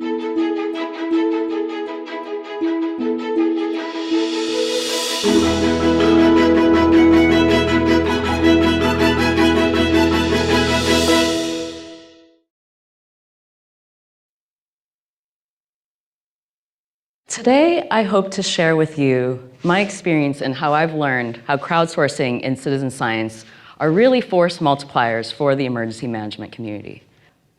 Today, I hope to share with you my experience and how I've learned how crowdsourcing and citizen science are really force multipliers for the emergency management community.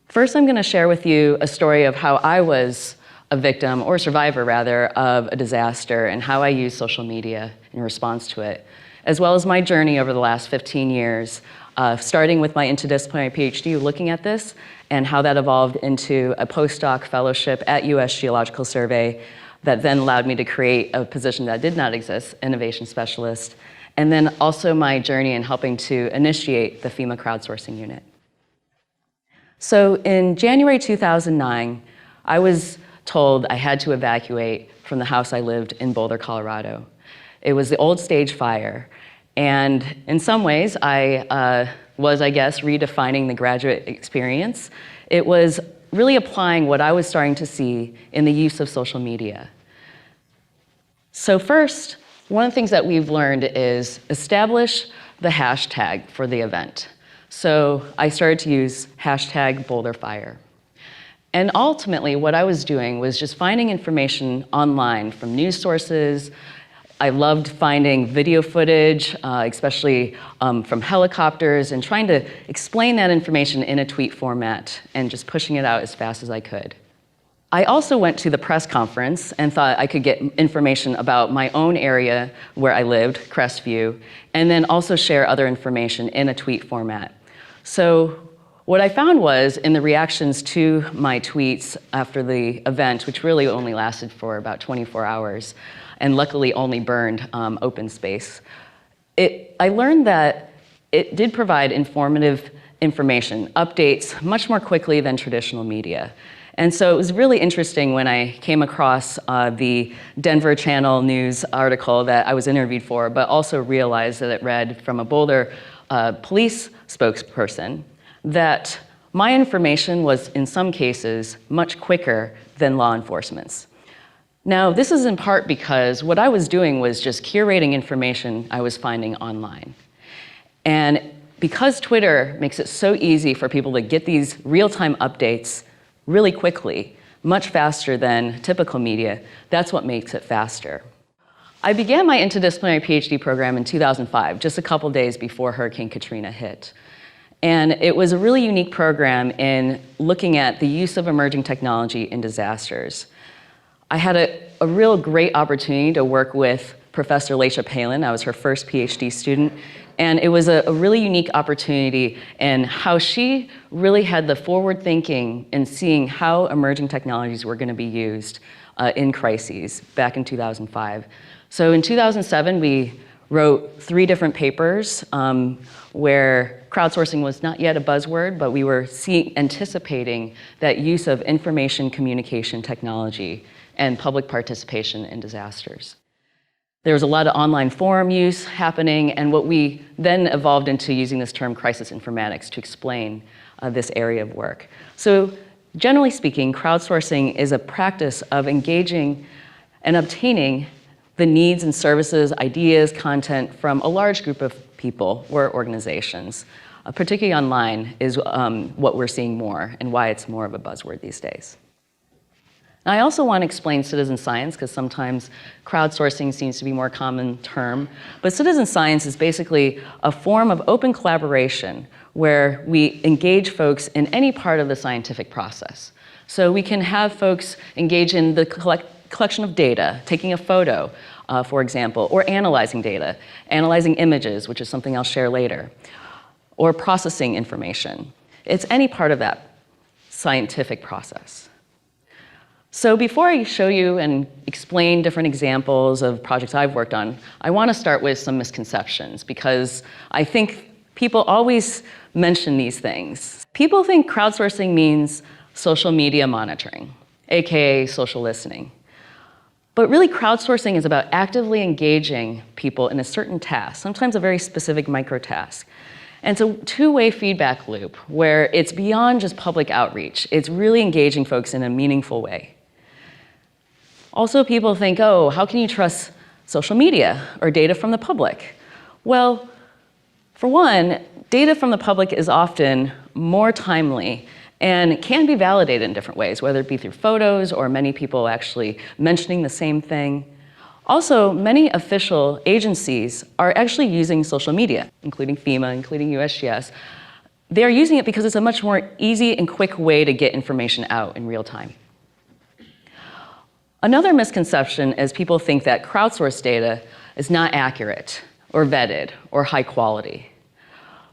First, I'm going to share with you a story of how I was a victim, or survivor rather, of a disaster and how I used social media in response to it, as well as my journey over the last 15 years, starting with my interdisciplinary PhD looking at this and how that evolved into a postdoc fellowship at US Geological Survey that then allowed me to create a position that did not exist, innovation specialist, and then also my journey in helping to initiate the FEMA crowdsourcing unit. So in January 2009, I was told I had to evacuate from the house I lived in Boulder, Colorado. It was the old stage fire, and in some ways I was, I guess, redefining the graduate experience. It was really applying what I was starting to see in the use of social media. So first, one of the things that we've learned is establish the hashtag for the event. So I started to use hashtag #BoulderFire. And ultimately, what I was doing was just finding information online from news sources. I loved finding video footage, especially from helicopters, and trying to explain that information in a tweet format and just pushing it out as fast as I could. I also went to the press conference and thought I could get information about my own area where I lived, Crestview, and then also share other information in a tweet format. So what I found was, in the reactions to my tweets after the event, which really only lasted for about 24 hours, and luckily only burned open space, I learned that it did provide informative information, updates, much more quickly than traditional media. And so it was really interesting when I came across the Denver Channel News article that I was interviewed for, but also realized that it read from a Boulder police spokesperson that my information was, in some cases, much quicker than law enforcement's. Now, this is in part because what I was doing was just curating information I was finding online. And because Twitter makes it so easy for people to get these real-time updates really quickly, much faster than typical media, that's what makes it faster. I began my interdisciplinary PhD program in 2005, just a couple days before Hurricane Katrina hit. And it was a really unique program in looking at the use of emerging technology in disasters. I had a real great opportunity to work with Professor Laisha Palin. I was her first PhD student. And it was a really unique opportunity in how she really had the forward thinking in seeing how emerging technologies were going to be used in crises back in 2005. So in 2007, we wrote 3 different papers where crowdsourcing was not yet a buzzword, but we were anticipating that use of information communication technology and public participation in disasters. There was a lot of online forum use happening, and what we then evolved into using this term crisis informatics to explain this area of work. So generally speaking, crowdsourcing is a practice of engaging and obtaining the needs and services, ideas, content from a large group of people or organizations. Particularly online is what we're seeing more and why it's more of a buzzword these days. I also want to explain citizen science because sometimes crowdsourcing seems to be a more common term. But citizen science is basically a form of open collaboration where we engage folks in any part of the scientific process. So we can have folks engage in the collection of data, taking a photo, for example, or analyzing data, analyzing images, which is something I'll share later, or processing information. It's any part of that scientific process. So before I show you and explain different examples of projects I've worked on, I want to start with some misconceptions because I think people always mention these things. People think crowdsourcing means social media monitoring, aka social listening. But really, crowdsourcing is about actively engaging people in a certain task, sometimes a very specific micro task. And it's a two-way feedback loop where it's beyond just public outreach. It's really engaging folks in a meaningful way. Also, people think, oh, how can you trust social media or data from the public? Well, for one, data from the public is often more timely and can be validated in different ways, whether it be through photos or many people actually mentioning the same thing. Also, many official agencies are actually using social media, including FEMA, including USGS. They're using it because it's a much more easy and quick way to get information out in real time. Another misconception is people think that crowdsourced data is not accurate or vetted or high quality.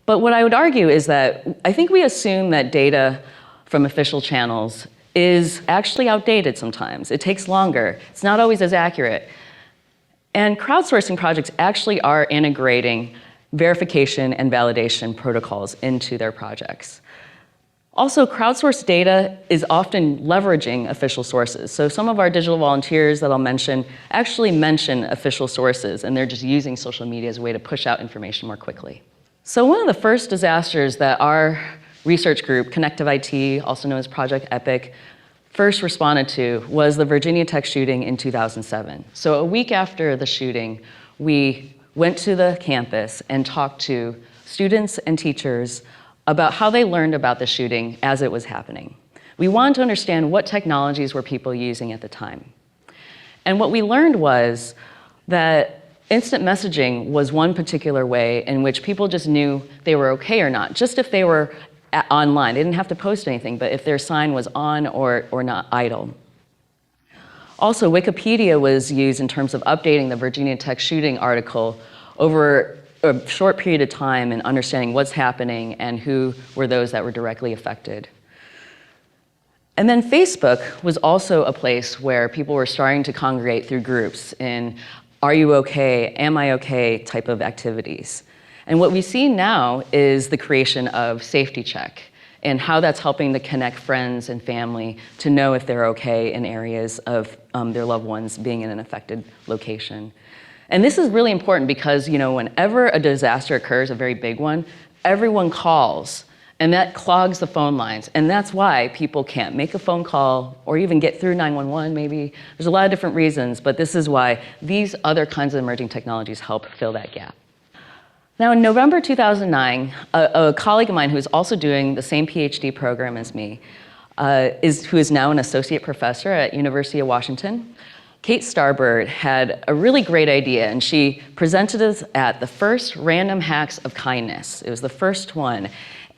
But what I would argue is that I think we assume that data from official channels is actually outdated sometimes. It takes longer. It's not always as accurate. And crowdsourcing projects actually are integrating verification and validation protocols into their projects. Also, crowdsourced data is often leveraging official sources. So some of our digital volunteers that I'll mention actually mention official sources, and they're just using social media as a way to push out information more quickly. So one of the first disasters that our research group, Connective IT, also known as Project EPIC, first responded to was the Virginia Tech shooting in 2007. So a week after the shooting, we went to the campus and talked to students and teachers about how they learned about the shooting as it was happening. We wanted to understand what technologies were people using at the time. And what we learned was that instant messaging was one particular way in which people just knew they were okay or not, just if they were online. They didn't have to post anything, but if their sign was on or not idle. Also, Wikipedia was used in terms of updating the Virginia Tech shooting article over a short period of time and understanding what's happening and who were those that were directly affected. And then Facebook was also a place where people were starting to congregate through groups in "Are you okay? Am I okay?" type of activities. And what we see now is the creation of Safety Check and how that's helping to connect friends and family to know if they're okay in areas of their loved ones being in an affected location. And this is really important because, whenever a disaster occurs, a very big one, everyone calls, and that clogs the phone lines. And that's why people can't make a phone call or even get through 911 maybe. There's a lot of different reasons, but this is why these other kinds of emerging technologies help fill that gap. Now, in November 2009, a colleague of mine who is also doing the same PhD program as me, who is now an associate professor at University of Washington, Kate Starbird had a really great idea, and she presented us at the first Random Hacks of Kindness. It was the first one.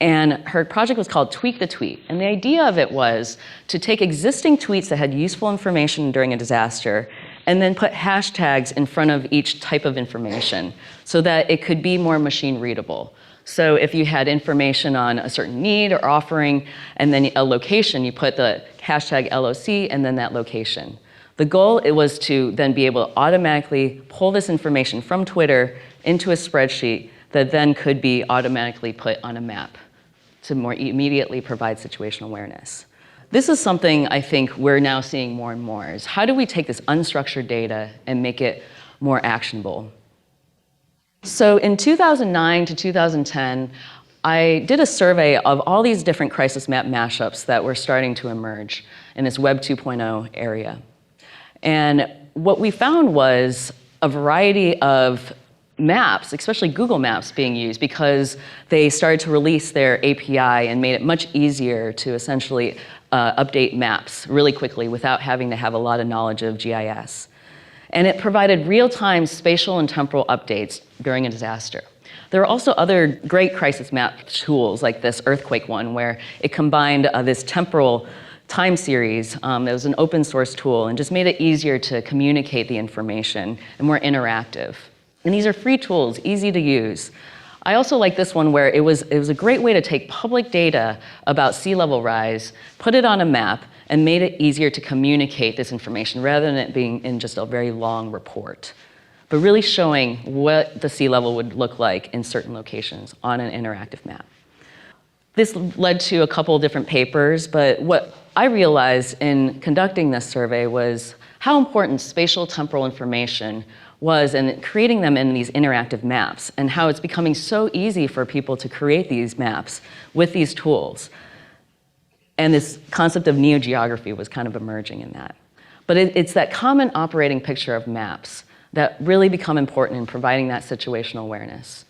And her project was called Tweak the Tweet. And the idea of it was to take existing tweets that had useful information during a disaster and then put hashtags in front of each type of information so that it could be more machine readable. So if you had information on a certain need or offering and then a location, you put the hashtag LOC and then that location. The goal was to then be able to automatically pull this information from Twitter into a spreadsheet that then could be automatically put on a map to more immediately provide situational awareness. This is something I think we're now seeing more and more, is how do we take this unstructured data and make it more actionable? So in 2009 to 2010, I did a survey of all these different crisis map mashups that were starting to emerge in this Web 2.0 area. And what we found was a variety of maps, especially Google Maps, being used because they started to release their API and made it much easier to essentially update maps really quickly without having to have a lot of knowledge of GIS. And it provided real-time spatial and temporal updates during a disaster. There are also other great crisis map tools like this earthquake one where it combined this temporal time series. It was an open source tool and just made it easier to communicate the information and more interactive. And these are free tools, easy to use. I also like this one where it was a great way to take public data about sea level rise, put it on a map, and made it easier to communicate this information rather than it being in just a very long report, but really showing what the sea level would look like in certain locations on an interactive map. This led to a couple of different papers, but what I realized in conducting this survey was how important spatial temporal information was and creating them in these interactive maps, and how it's becoming so easy for people to create these maps with these tools. And this concept of neogeography was kind of emerging in that. But it's that common operating picture of maps that really become important in providing that situational awareness.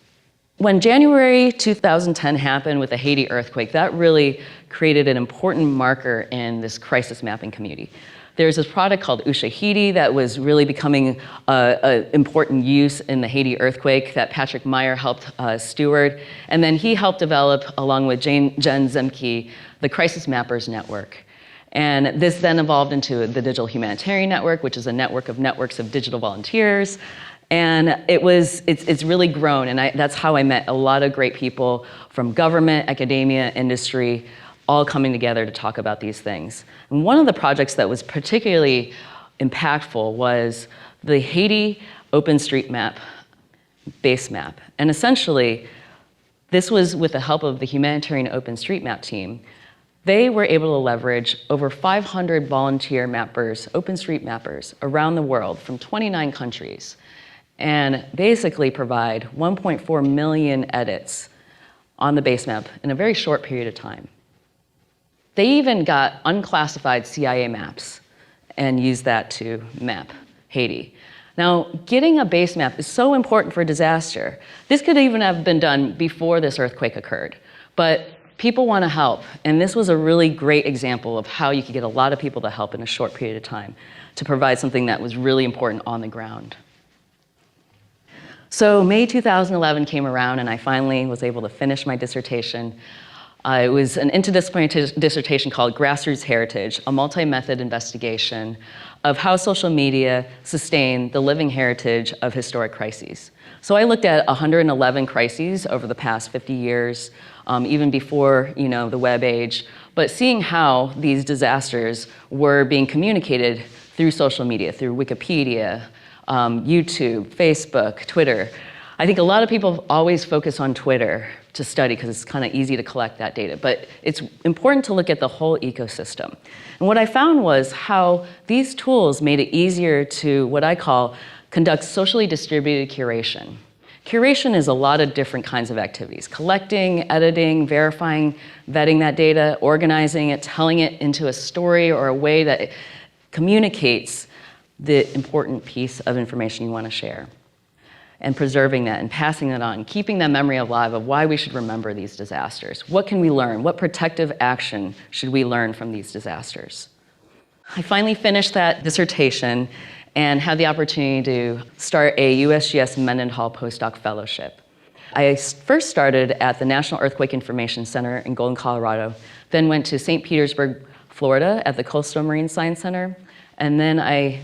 When January 2010 happened with the Haiti earthquake, that really created an important marker in this crisis mapping community. There's this product called Ushahidi that was really becoming an important use in the Haiti earthquake that Patrick Meyer helped steward. And then he helped develop, along with Jen Zemke, the Crisis Mappers Network. And this then evolved into the Digital Humanitarian Network, which is a network of networks of digital volunteers. And it's really grown, and that's how I met a lot of great people from government, academia, industry, all coming together to talk about these things. And one of the projects that was particularly impactful was the Haiti OpenStreetMap base map. And essentially, this was with the help of the humanitarian OpenStreetMap team. They were able to leverage over 500 volunteer mappers, OpenStreetMappers, around the world from 29 countries, and basically provide 1.4 million edits on the base map in a very short period of time. They even got unclassified CIA maps and used that to map Haiti. Now, getting a base map is so important for disaster. This could even have been done before this earthquake occurred, but people want to help, and this was a really great example of how you could get a lot of people to help in a short period of time to provide something that was really important on the ground. So May 2011 came around, and I finally was able to finish my dissertation. It was an interdisciplinary dissertation called Grassroots Heritage, a multi-method investigation of how social media sustain the living heritage of historic crises. So I looked at 111 crises over the past 50 years, even before the web age, but seeing how these disasters were being communicated through social media, through Wikipedia, YouTube, Facebook, Twitter. I think a lot of people always focus on Twitter to study because it's kind of easy to collect that data, but it's important to look at the whole ecosystem. And what I found was how these tools made it easier to, what I call, conduct socially distributed curation. Curation is a lot of different kinds of activities: collecting, editing, verifying, vetting that data, organizing it, telling it into a story or a way that it communicates the important piece of information you want to share, and preserving that and passing it on, keeping that memory alive of why we should remember these disasters. What can we learn? What protective action should we learn from these disasters? I finally finished that dissertation and had the opportunity to start a USGS Mendenhall postdoc fellowship. I first started at the National Earthquake Information Center in Golden, Colorado, then went to St. Petersburg, Florida at the Coastal Marine Science Center, and then I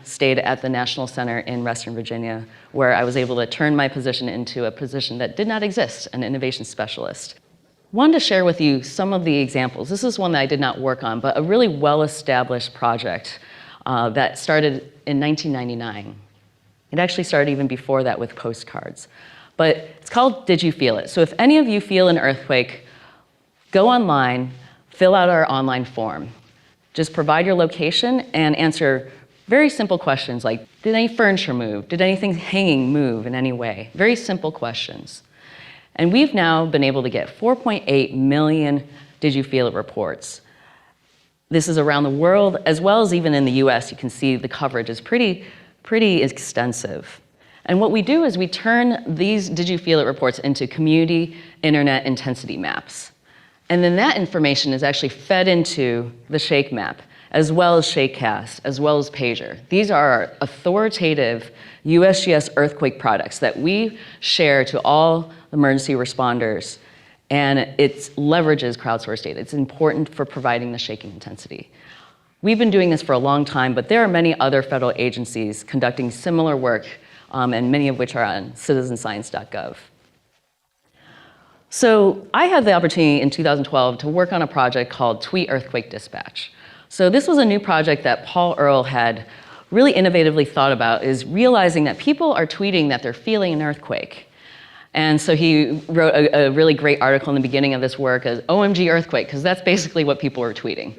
stayed at the National Center in Western Virginia, where I was able to turn my position into a position that did not exist, an innovation specialist. Wanted to share with you some of the examples. This is one that I did not work on, but a really well-established project that started in 1999. It actually started even before that with postcards. But it's called Did You Feel It? So if any of you feel an earthquake, go online, fill out our online form. Just provide your location and answer very simple questions like, did any furniture move? Did anything hanging move in any way? Very simple questions. And we've now been able to get 4.8 million Did You Feel It reports. This is around the world, as well as even in the US. You can see the coverage is pretty extensive. And what we do is we turn these Did You Feel It reports into community internet intensity maps. And then that information is actually fed into the Shake map, as well as Shakecast, as well as Pager. These are our authoritative USGS earthquake products that we share to all emergency responders, and it leverages crowdsourced data. It's important for providing the shaking intensity. We've been doing this for a long time, but there are many other federal agencies conducting similar work, and many of which are on citizenscience.gov. So I had the opportunity in 2012 to work on a project called Tweet Earthquake Dispatch. So this was a new project that Paul Earle had really innovatively thought about, is realizing that people are tweeting that they're feeling an earthquake. And so he wrote a really great article in the beginning of this work as OMG earthquake, because that's basically what people were tweeting.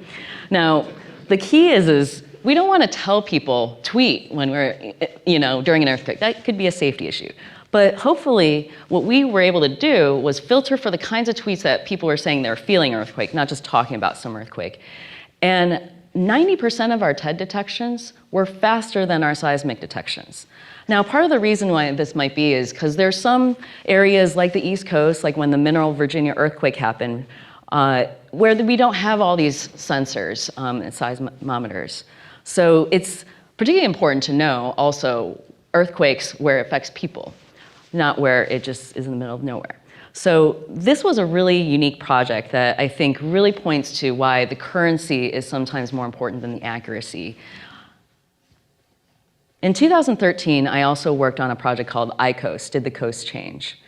Now, the key is we don't want to tell people, tweet when we're, during an earthquake. That could be a safety issue. But hopefully, what we were able to do was filter for the kinds of tweets that people were saying they were feeling an earthquake, not just talking about some earthquake. And 90% of our TED detections were faster than our seismic detections. Now, part of the reason why this might be is because there's some areas like the East Coast, like when the Mineral Virginia earthquake happened, where we don't have all these sensors and seismometers. So it's particularly important to know also earthquakes where it affects people, not where it just is in the middle of nowhere. So this was a really unique project that I think really points to why the currency is sometimes more important than the accuracy. In 2013, I also worked on a project called iCoast, Did the Coast Change?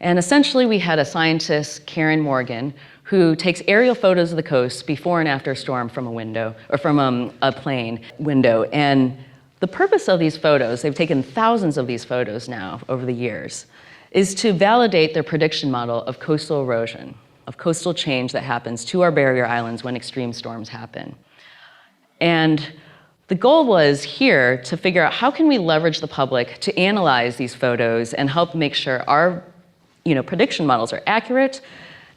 And essentially we had a scientist, Karen Morgan, who takes aerial photos of the coast before and after a storm from a window, or from a plane window. And the purpose of these photos, they've taken thousands of these photos now over the years, is to validate their prediction model of coastal erosion, of coastal change that happens to our barrier islands when extreme storms happen. And the goal was here to figure out how can we leverage the public to analyze these photos and help make sure our prediction models are accurate,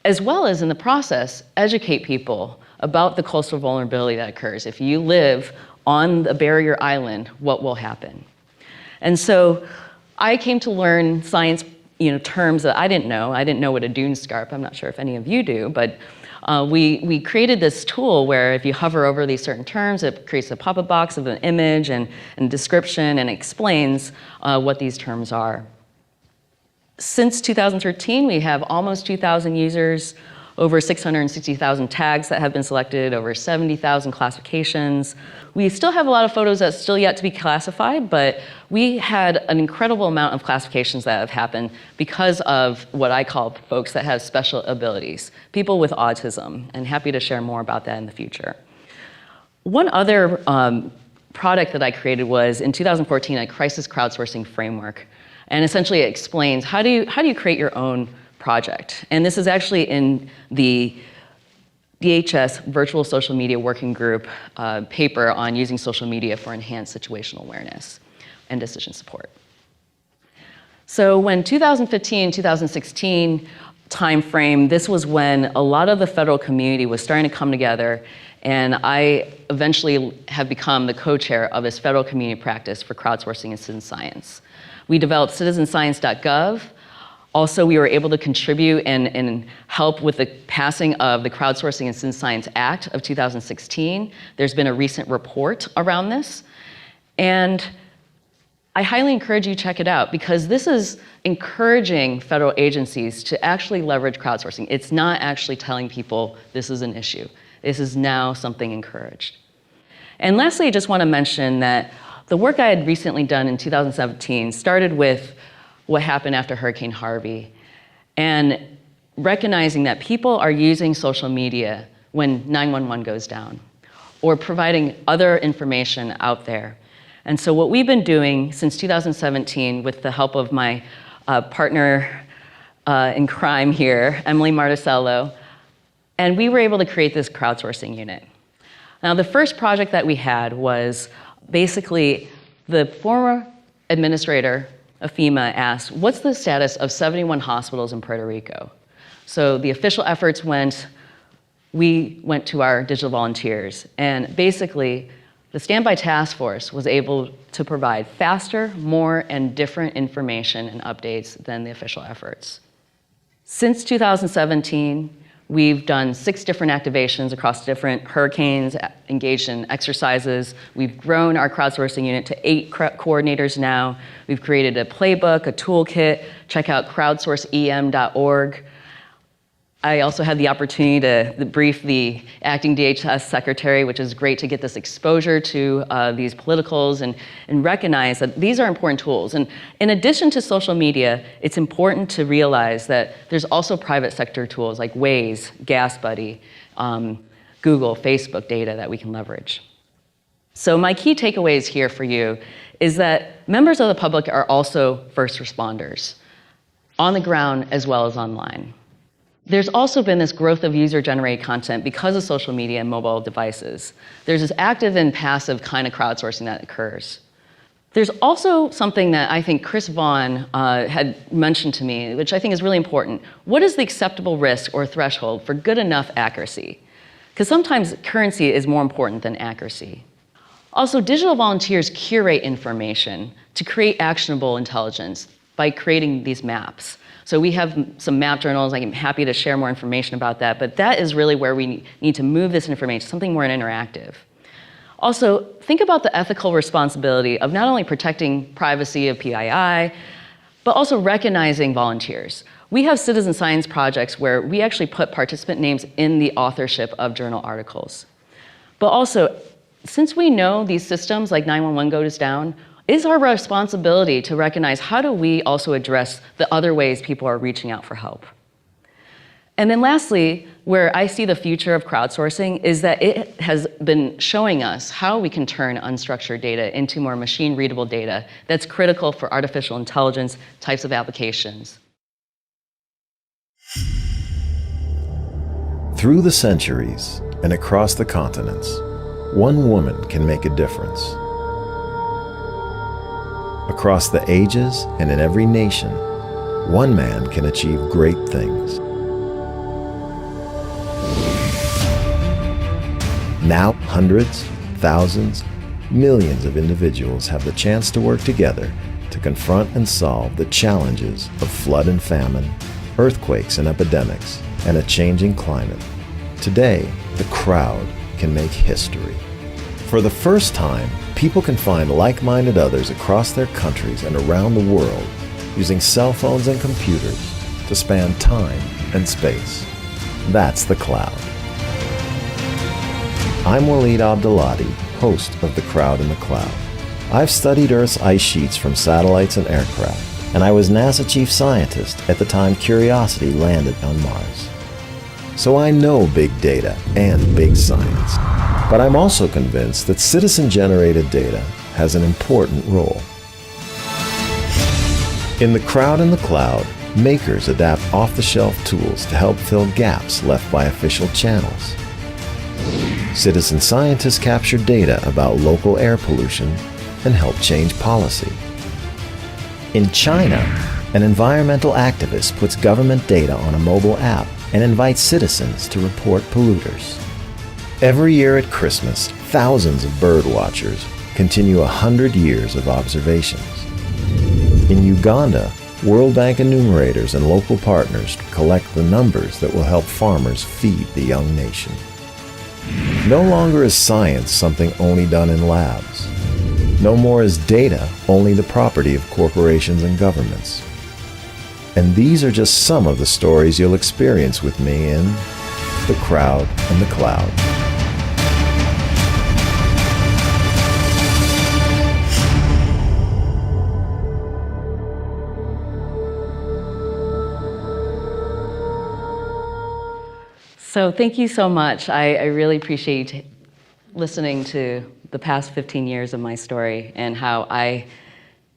as well as in the process, educate people about the coastal vulnerability that occurs. If you live on the barrier island, what will happen? And so I came to learn science terms that I didn't know. I didn't know what a dune scarp, I'm not sure if any of you do, but we created this tool where if you hover over these certain terms, it creates a pop-up box of an image and description and explains what these terms are. Since 2013, we have almost 2,000 users, over 660,000 tags that have been selected, over 70,000 classifications. We still have a lot of photos that's still yet to be classified, but we had an incredible amount of classifications that have happened because of what I call folks that have special abilities, people with autism, and happy to share more about that in the future. One other product that I created was, in 2014, a crisis crowdsourcing framework. And essentially it explains how do you create your own project. And this is actually in the DHS Virtual Social Media Working Group paper on using social media for enhanced situational awareness and decision support. So when 2015, 2016 timeframe, this was when a lot of the federal community was starting to come together, and I eventually have become the co-chair of this federal community practice for crowdsourcing in citizen science. We developed citizenscience.gov. Also, we were able to contribute and help with the passing of the Crowdsourcing and Citizen Science Act of 2016. There's been a recent report around this. And I highly encourage you to check it out because this is encouraging federal agencies to actually leverage crowdsourcing. It's not actually telling people this is an issue. This is now something encouraged. And lastly, I just want to mention that the work I had recently done in 2017 started with what happened after Hurricane Harvey, and recognizing that people are using social media when 911 goes down, or providing other information out there. And so what we've been doing since 2017 with the help of my partner in crime here, Emily Marticello, and we were able to create this crowdsourcing unit. Now the first project that we had was basically the former administrator of FEMA asked, what's the status of 71 hospitals in Puerto Rico? So the official efforts we went to our digital volunteers, and basically the Standby Task Force was able to provide faster, more, and different information and updates than the official efforts. Since 2017, we've done 6 different activations across different hurricanes, engaged in exercises. We've grown our crowdsourcing unit to 8 coordinators now. We've created a playbook, a toolkit. Check out crowdsourceem.org. I also had the opportunity to brief the acting DHS secretary, which is great to get this exposure to these politicals and recognize that these are important tools. And in addition to social media, it's important to realize that there's also private sector tools like Waze, GasBuddy, Google, Facebook data that we can leverage. So my key takeaways here for you is that members of the public are also first responders, on the ground as well as online. There's also been this growth of user-generated content because of social media and mobile devices. There's this active and passive kind of crowdsourcing that occurs. There's also something that I think Chris Vaughn had mentioned to me, which I think is really important. What is the acceptable risk or threshold for good enough accuracy? Because sometimes currency is more important than accuracy. Also, digital volunteers curate information to create actionable intelligence by creating these maps. So we have some map journals. I'm happy to share more information about that, but that is really where we need to move this information, something more interactive. Also, think about the ethical responsibility of not only protecting privacy of PII, but also recognizing volunteers. We have citizen science projects where we actually put participant names in the authorship of journal articles. But also, since we know these systems like 911 goes down, it's our responsibility to recognize how do we also address the other ways people are reaching out for help. And then lastly, where I see the future of crowdsourcing is that it has been showing us how we can turn unstructured data into more machine-readable data that's critical for artificial intelligence types of applications. Through the centuries and across the continents, one woman can make a difference. Across the ages and in every nation, one man can achieve great things. Now, hundreds, thousands, millions of individuals have the chance to work together to confront and solve the challenges of flood and famine, earthquakes and epidemics, and a changing climate. Today, the crowd can make history. For the first time, people can find like-minded others across their countries and around the world using cell phones and computers to span time and space. That's the cloud. I'm Waleed Abdelhadi, host of The Crowd in the Cloud. I've studied Earth's ice sheets from satellites and aircraft, and I was NASA chief scientist at the time Curiosity landed on Mars. So I know big data and big science, but I'm also convinced that citizen-generated data has an important role. In The Crowd in the Cloud, makers adapt off-the-shelf tools to help fill gaps left by official channels. Citizen scientists capture data about local air pollution and help change policy. In China, an environmental activist puts government data on a mobile app and invites citizens to report polluters. Every year at Christmas, thousands of bird watchers continue 100 years of observations. In Uganda, World Bank enumerators and local partners collect the numbers that will help farmers feed the young nation. No longer is science something only done in labs. No more is data only the property of corporations and governments. And these are just some of the stories you'll experience with me in The Crowd and the Cloud. So thank you so much. I really appreciate listening to the past 15 years of my story and how I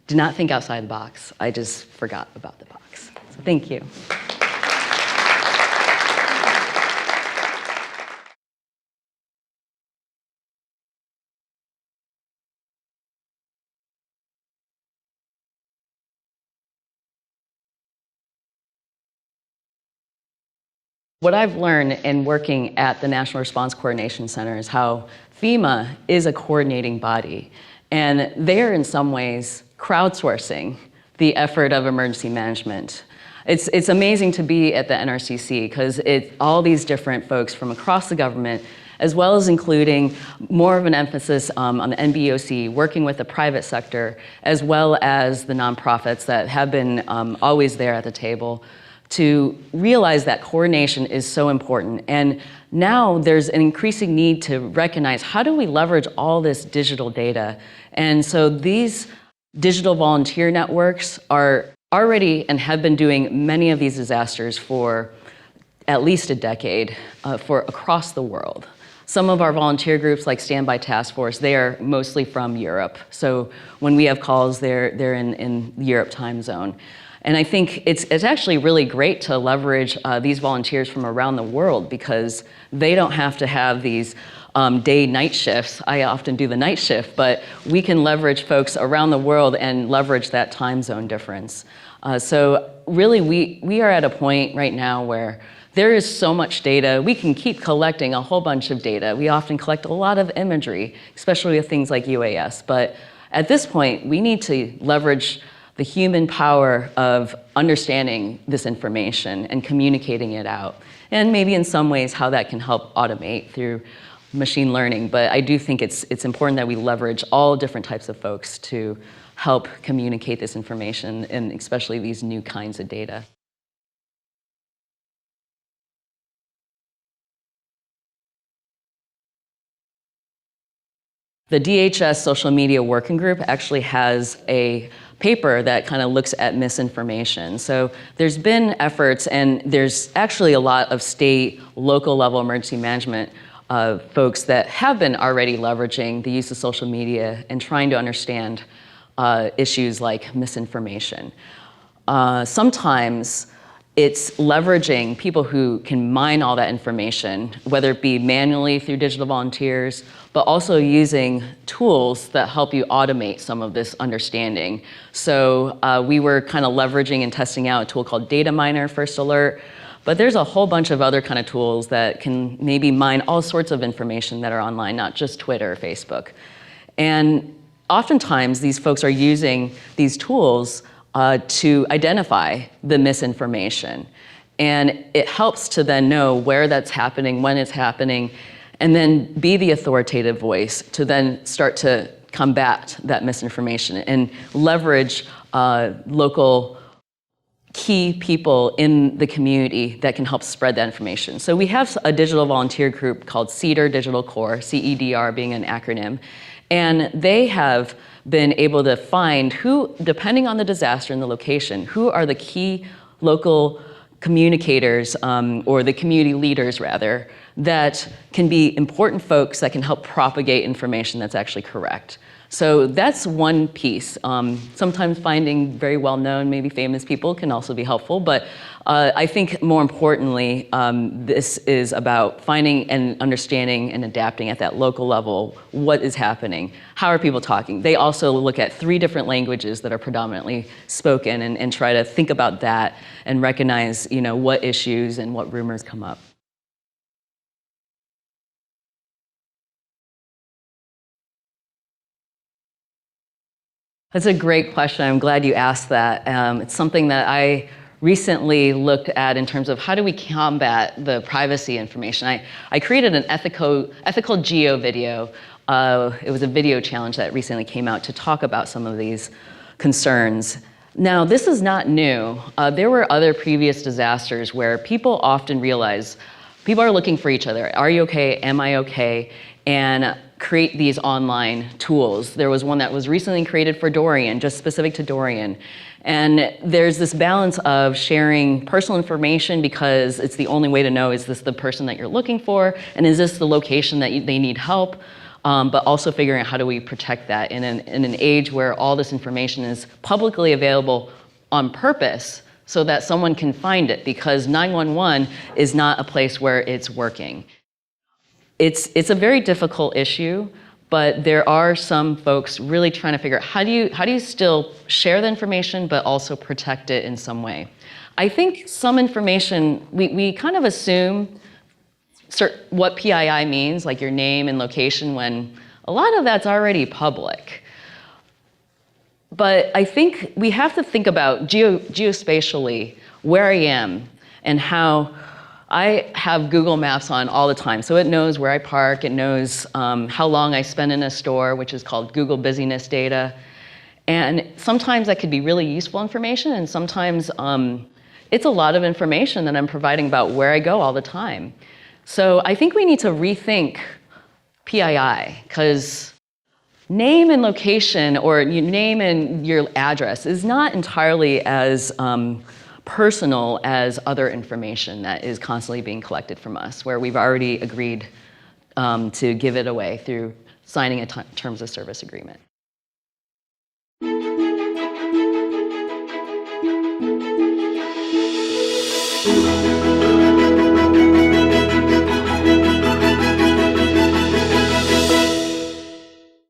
did not think outside the box. I just forgot about the box. So thank you. What I've learned in working at the National Response Coordination Center is how FEMA is a coordinating body, and they're in some ways crowdsourcing the effort of emergency management. It's amazing to be at the NRCC because all these different folks from across the government, as well as including more of an emphasis on the NBOC, working with the private sector, as well as the nonprofits that have been always there at the table, to realize that coordination is so important. And now there's an increasing need to recognize how do we leverage all this digital data. And so these digital volunteer networks are already and have been doing many of these disasters for at least a decade for across the world. Some of our volunteer groups like Standby Task Force, they are mostly from Europe. So when we have calls, they're in Europe time zone. And I think it's actually really great to leverage these volunteers from around the world because they don't have to have these day-night shifts. I often do the night shift, but we can leverage folks around the world and leverage that time zone difference. So really, we are at a point right now where there is so much data. We can keep collecting a whole bunch of data. We often collect a lot of imagery, especially with things like UAS. But at this point, we need to leverage the human power of understanding this information and communicating it out. And maybe in some ways how that can help automate through machine learning. But I do think it's important that we leverage all different types of folks to help communicate this information and especially these new kinds of data. The DHS Social Media Working Group actually has a paper that kind of looks at misinformation. So there's been efforts, and there's actually a lot of state, local level emergency management folks that have been already leveraging the use of social media and trying to understand issues like misinformation. Sometimes it's leveraging people who can mine all that information, whether it be manually through digital volunteers, but also using tools that help you automate some of this understanding. So we were kind of leveraging and testing out a tool called Data Miner First Alert, but there's a whole bunch of other kind of tools that can maybe mine all sorts of information that are online, not just Twitter or Facebook. And oftentimes these folks are using these tools to identify the misinformation. And it helps to then know where that's happening, when it's happening, and then be the authoritative voice to then start to combat that misinformation and leverage local key people in the community that can help spread that information. So we have a digital volunteer group called CEDR Digital Corps, CEDR being an acronym, and they have been able to find who, depending on the disaster and the location, who are the key local communicators, or the community leaders rather, that can be important folks that can help propagate information that's actually correct. So that's one piece. Sometimes finding very well-known, maybe famous people can also be helpful, but I think more importantly, this is about finding and understanding and adapting at that local level what is happening. How are people talking? They also look at 3 different languages that are predominantly spoken and try to think about that and recognize, what issues and what rumors come up. That's a great question. I'm glad you asked that. It's something that I recently looked at in terms of how do we combat the privacy information. I created an ethical geo video. It was a video challenge that recently came out to talk about some of these concerns. Now, this is not new. There were other previous disasters where people often realize people are looking for each other. Are you okay? Am I okay? And create these online tools. There was one that was recently created for Dorian, just specific to Dorian. And there's this balance of sharing personal information because it's the only way to know, is this the person that you're looking for? And is this the location that they need help? But also figuring out how do we protect that in an age where all this information is publicly available on purpose so that someone can find it, because 911 is not a place where it's working. It's a very difficult issue, but there are some folks really trying to figure out how do you still share the information but also protect it in some way. I think some information, we kind of assume what PII means, like your name and location, when a lot of that's already public. But I think we have to think about geospatially where I am and how I have Google Maps on all the time, so it knows where I park, it knows how long I spend in a store, which is called Google Busyness Data. And sometimes that could be really useful information, and sometimes it's a lot of information that I'm providing about where I go all the time. So I think we need to rethink PII, because name and location, or your name and your address, is not entirely as personal as other information that is constantly being collected from us, where we've already agreed to give it away through signing a terms of service agreement.